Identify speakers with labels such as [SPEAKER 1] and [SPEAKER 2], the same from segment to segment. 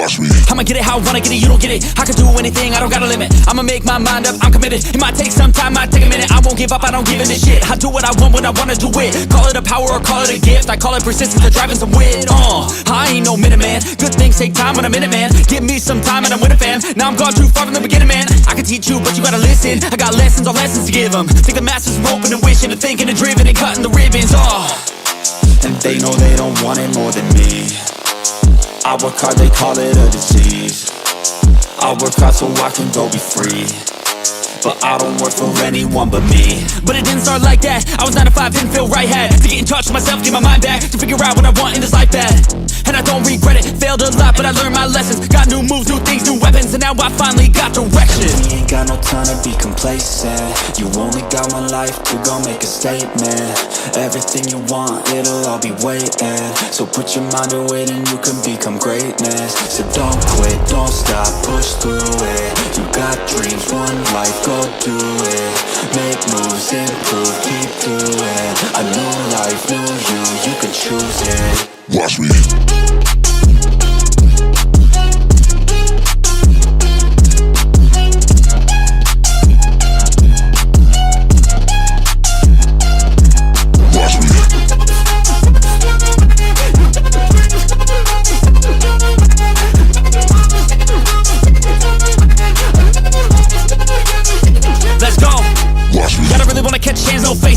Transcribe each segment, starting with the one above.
[SPEAKER 1] Watch me.
[SPEAKER 2] I'ma get it how I wanna get it, you don't get it. I can do anything, I don't got a limit. I'ma make my mind up, I'm committed. It might take some time, might take a minute. I won't give up, I don't give in to shit. I do what I want when I wanna do it. Call it a power or call it a gift. I call it persistence or driving some wit. I ain't no minute man. Good things take time when I'm in it, man. Give me some time and I'm with a fan. Now I'm gone too far from the beginning, man. I can teach you, but you gotta listen. I got lessons on lessons to give them. Think the masters are open and wishing and thinking and driven and cutting the ribbons.
[SPEAKER 3] And they know they don't want it more than me. I work hard, they call it a disease. I work hard so I can go be free, but I don't work for anyone but me.
[SPEAKER 2] But it didn't start like that. I was 9 to 5, didn't feel right. Had to get in touch with myself, get my mind back, to figure out what I want in this life bad. And I don't regret it, failed a lot, but I learned my lessons. Got new moves, new things, new weapons, and now I finally got direction.
[SPEAKER 3] We ain't got no time to be complacent. You only got one life to go make a statement. Everything you want, it'll all be waiting. So put your mind to it and you can become greatness. So don't quit, don't stop, push through it. You got dreams, one life, go do it. Make moves, improve, keep doing. A new life, new you can choose it.
[SPEAKER 1] Watch me.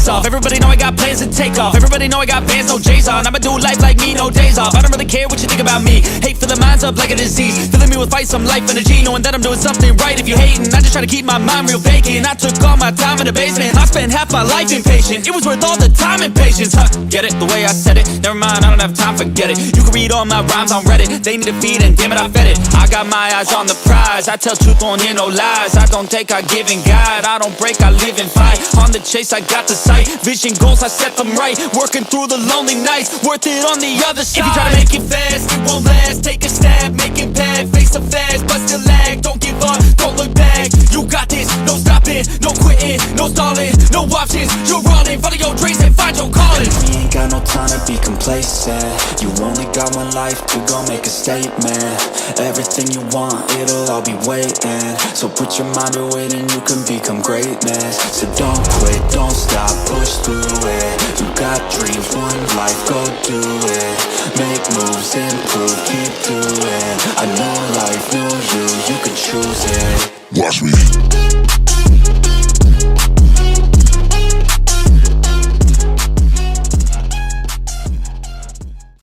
[SPEAKER 2] Everybody know I got plans to take off. Everybody know I got bands, no J's on. I'ma do life like me, no days off. I don't really care what you think about me. Hate filling minds up like a disease, filling me with fight, some life energy, knowing that I'm doing something right. If you hating, I just try to keep my mind real vacant. I took all my time in the basement. I spent half my life impatient. It was worth all the time and patience. Get it? The way I said it. Never mind, I don't have time, forget it. You can read all my rhymes on Reddit. They need a feed and damn it, I fed it. I got my eyes on the prize. I tell truth, don't hear no lies. I don't take, I give and guide. I don't break, I live and fight. On the chase, I got the sight. Vision goals, I set them right. Working through the lonely nights, worth it on the other side. If you try to make it fast, it won't last. Take a stab, make it bad. Face the fast, but still lag. Don't give up, don't look back. You got this, no stopping, no quitting, no stalling, no options. You're running, follow your dreams and find your calling.
[SPEAKER 3] We ain't got no time to be complacent. You only got one life to go make a statement. Everything you want, it'll all be waiting. So put your mind to it and you can become greatness. So don't quit, don't stop, push through it. You got dreams, one life, go do it. Make moves, improve, keep doing. A new life, new